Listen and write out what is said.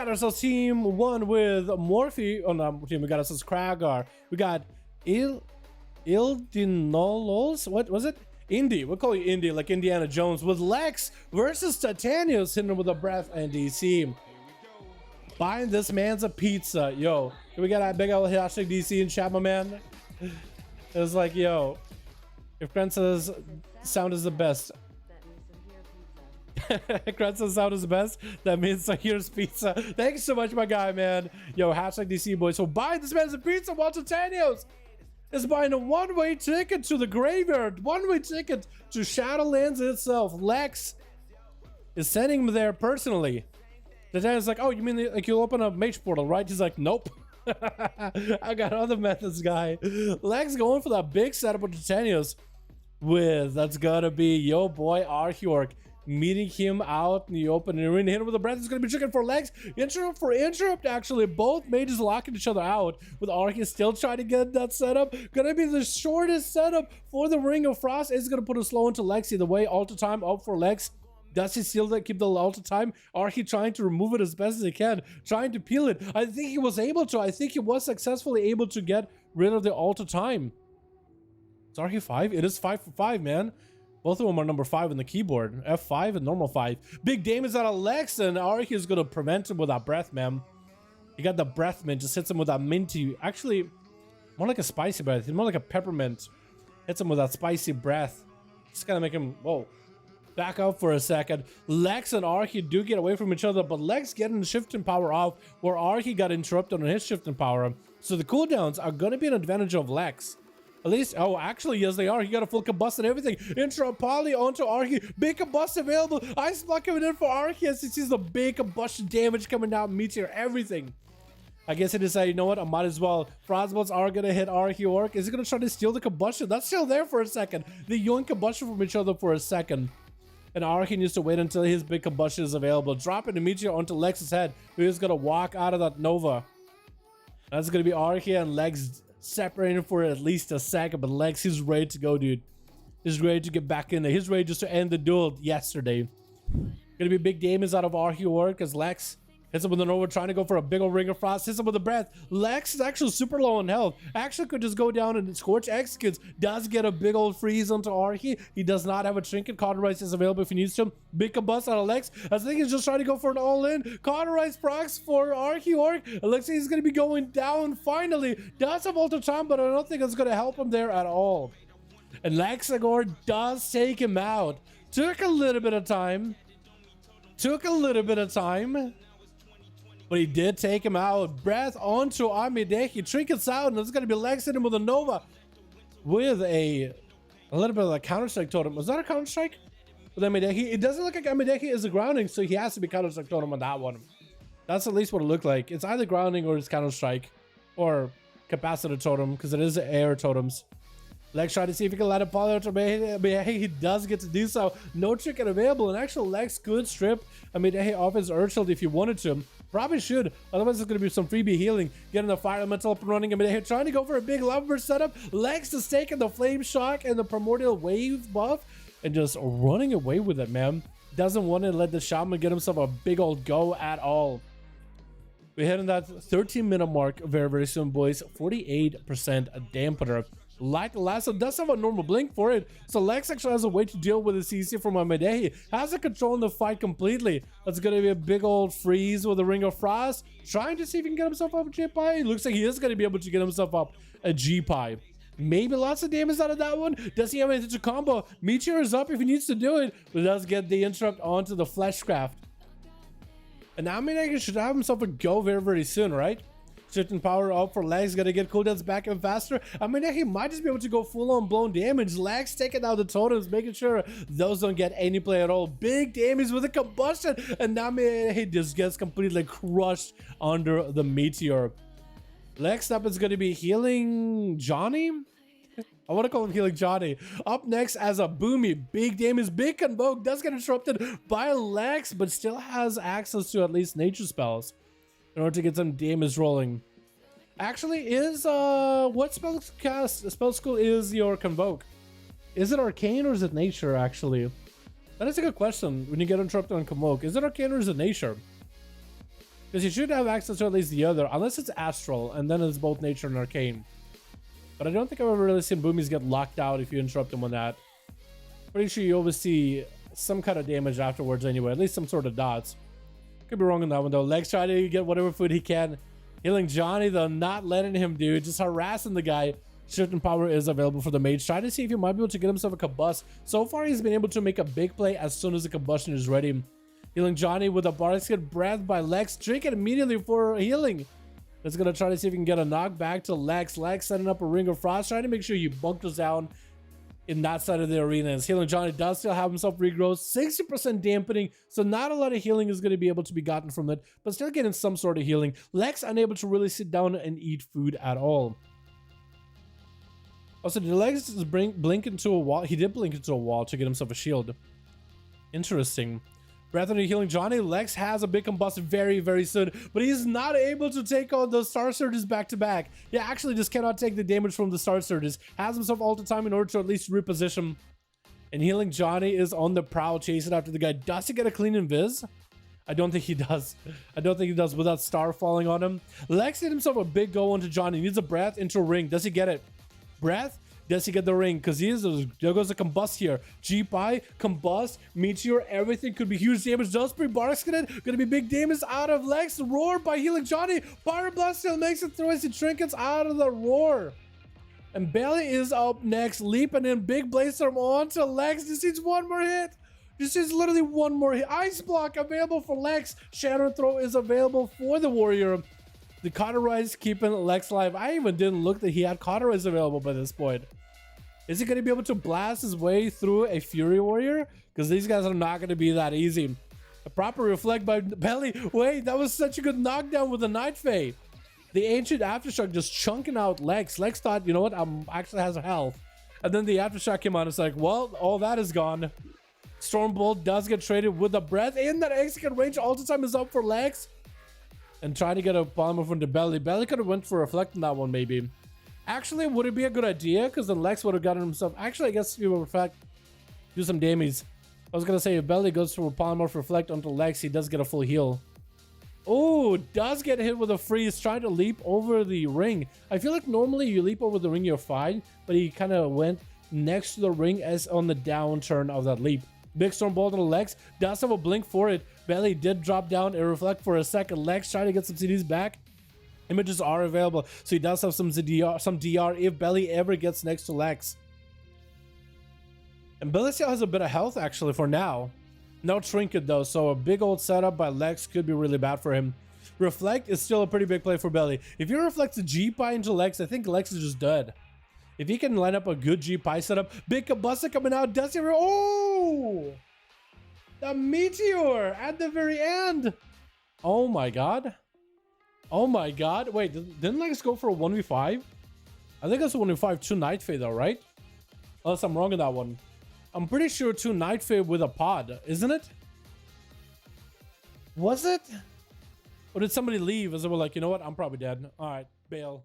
got ourselves team 1 with Morphe. On our team, we got ourselves Kragar. We got Ildinolos. What was it? Indy. We'll call you Indy, like Indiana Jones. With Lex versus Titanius, hitting him with a breath and DC. Buying this man's a pizza. Yo, we got that big old hashtag DC in chat, my man. It was like, yo, if Grant says sound is the best. Grant says sound is the best. That means so here's pizza. Thanks so much, my guy, man. Yo, hashtag DC boys. So buying this man's a pizza while Titanios is buying a one-way ticket to the graveyard. One-way ticket to Shadowlands itself. Lex is sending him there personally. The guy's like, oh, you mean like you'll open a Mage portal, right? He's like, nope. I got other methods, guy. Lex going for that big setup with Titanius with, that's gotta be yo boy Archeorc, meeting him out in the open arena. Hit him with a breath. It's gonna be chicken for Lex. Interrupt for interrupt, actually. Both mages locking each other out, with Arche still trying to get that setup. Gonna be the shortest setup for the Ring of Frost. Is gonna put a slow into Lex either way. Alter time up for Lex. Does he still keep the alter time? Arche trying to remove it as best as he can, trying to peel it. I think he was able to. I think he was successfully able to get rid of the alter time. It's Arche 5? It is 5 for 5, man. Both of them are number 5 in the keyboard. F5 and normal 5. Big damage out of Lex, and Arche is going to prevent him with that breath, man. He got the breath mint, just hits him with that minty. Actually, more like a spicy breath. More like a peppermint. Hits him with that spicy breath. Just going to make him, whoa. Back up for a second. Lex and Arche do get away from each other, but Lex getting the shifting power off, where Arche got interrupted on his shifting power. So the cooldowns are going to be an advantage of Lex. At least, oh, actually, yes, they are. He got a full combust and everything. Interrupt poly onto Arche. Big combust available. Ice block coming in for Arche as he sees the big combustion damage coming down. Meteor, everything. I guess he decided, you know what, I might as well. Frostbolts are going to hit Archeorc. Is he going to try to steal the combustion? That's still there for a second. They yoink combustion from each other for a second. And Arche needs to wait until his big combustion is available. Dropping the meteor onto Lex's head. He's going to walk out of that Nova. That's going to be Arche and Lex separated for at least a second. But Lex, he's ready to go, dude. He's ready to get back in there. He's ready just to end the duel yesterday. Going to be big damage out of Archeorc as Lex hits him with an over, trying to go for a big old Ring of Frost. Hits him with a breath. Lex is actually super low on health. Actually could just go down and Scorch executes. Does get a big old freeze onto Arche. He does not have a trinket. Cauterize is available if he needs to. Big combust out of Lex. I think he's just trying to go for an all-in. Cauterize procs for Archeorc. It looks like he's going to be going down finally. Does have alter time, but I don't think it's going to help him there at all. And Lexagor does take him out. Took a little bit of time. But he did take him out. Breath onto Amideki. Trinkets out, and it's going to be Lex in him with a Nova. With a little bit of a counter-strike totem. Was that a counter-strike? With Amideki? It doesn't look like Amideki is a grounding, so he has to be counter-strike totem on that one. That's at least what it looked like. It's either grounding or it's counter-strike. Or capacitor totem, because it is air totems. Lex tried to see if he can light a poly out, but he does get to do so. No trinket available, and actually Lex could strip Amideki off his Earth Shield if he wanted to. Probably should, otherwise there's going to be some freebie healing. Getting the Fire Elemental up and running. Amideki trying to go for a big Lava Burst setup. Lex is taking the Flame Shock and the Primordial Wave buff and just running away with it, man. Doesn't want to let the Shaman get himself a big old go at all. We're hitting that 13-minute mark very, very soon, boys. 48% dampener. Like the last one, does have a normal blink for it. So Lex actually has a way to deal with the CC from Amideki. Has a control in the fight completely. That's going to be a big old freeze with the Ring of Frost. Trying to see if he can get himself up a G-Pie. Looks like he is going to be able to get himself up a G-Pie. Maybe lots of damage out of that one. Does he have anything to combo? Meteor is up if he needs to do it. But does get the interrupt onto the Fleshcraft. And now Amideki should have himself a go very, very soon, right? Shifting power up for Lex, gonna get cooldowns back and faster. I mean, he might just be able to go full on blown damage. Lex taking out the totems, making sure those don't get any play at all. Big damage with a combustion, and now he just gets completely crushed under the meteor. Next up is gonna be healing Johnny. I want to call him Healing Johnny. Up next as a Boomy. Big damage, big convoke, does get interrupted by Lex, but still has access to at least nature spells in order to get some damage rolling. Actually, is what spell school is your convoke? Is it arcane or is it nature? Actually, that is a good question. When you get interrupted on convoke, is it arcane or is it nature? Because you should have access to at least the other, unless it's Astral, and then it's both Nature and Arcane. But I don't think I've ever really seen Boomies get locked out if you interrupt them on that. Pretty sure you always see some kind of damage afterwards anyway, at least some sort of dots. Could be wrong on that one though. Lex trying to get whatever food he can. Healing Johnny though, not letting him, dude. Just harassing the guy. Shift and power is available for the mage. Trying to see if he might be able to get himself a combust. So far, he's been able to make a big play as soon as the combustion is ready. Healing Johnny with a basket breath by Lex. Drink it immediately for healing. Let's gonna try to see if we can get a knockback to Lex. Lex setting up a Ring of Frost, trying to make sure he bunkers down in that side of the arena. As Healing Johnny does still have himself regrowth, 60% dampening, so not a lot of healing is going to be able to be gotten from it, but still getting some sort of healing. Lex unable to really sit down and eat food at all. Also, did Lex just blink into a wall? He did blink into a wall to get himself a shield. Interesting. Breath into Healing Johnny. Lex has a big combust very, very soon, but he's not able to take on the Star Surges back to back. He actually just cannot take the damage from the Star Surges. Has himself all the time in order to at least reposition. And Healing Johnny is on the prowl chasing after the guy. Does he get a clean invis? I don't think he does. I don't think he does without Star falling on him. Lex hit himself a big go onto Johnny. He needs a breath into a ring. Does he get it? Breath? Does he get the ring? Because there goes a combust here. G-Pie, combust, meteor, everything could be huge damage. Does pre-barks get it? Gonna be big damage out of Lex. Roar by Healing Johnny. Pyroblast still makes it through as he trinkets out of the roar. And Belly is up next, leaping in. Big Blaze Storm onto Lex. Just needs one more hit. Just needs literally one more hit. Ice Block available for Lex. Shadow Throw is available for the Warrior. The Cauterize keeping Lex alive. I even didn't look that he had Cauterize available by this point. Is he going to be able to blast his way through a Fury Warrior? Because these guys are not going to be that easy. A proper Reflect by Belly. Wait, that was such a good knockdown with the Night Fae. The Ancient Aftershock just chunking out Lex. Lex thought, you know what, actually has health. And then the Aftershock came out. It's like, well, all that is gone. Stormbolt does get traded with the breath. And that execute range all the time is up for Lex. And trying to get a bomber from the Belly. Belly could have went for Reflect on that one, maybe. Actually, would it be a good idea? Because then Lex would have gotten himself... Actually, I guess he will Reflect. Do some damage. I was going to say, if Belly goes for Polymorph Reflect onto Lex, he does get a full heal. Oh, does get hit with a freeze. Trying to leap over the ring. I feel like normally you leap over the ring, you're fine. But he kind of went next to the ring as on the downturn of that leap. Big Storm Bolt on Lex. Does have a blink for it. Belly did drop down and Reflect for a second. Lex trying to get some CDs back. Images are available, so he does have some DR if Belly ever gets next to Lex. And Belly still has a bit of health actually for now. No Trinket though, so a big old setup by Lex could be really bad for him. Reflect is still a pretty big play for Belly. If you reflect a G-Pie into Lex, I think Lex is just dead. If he can line up a good G-Pie setup, big Combustor coming out, does he? Oh! The Meteor at the very end! Oh my god. Oh my god. Wait, didn't Lex go for a 1v5? I think it's a 1v5 2 Night Fae though, right? Unless I'm wrong on that one. I'm pretty sure 2 Night Fae with a pod, isn't it? Was it? Or did somebody leave as they were like, you know what? I'm probably dead. Alright, bail.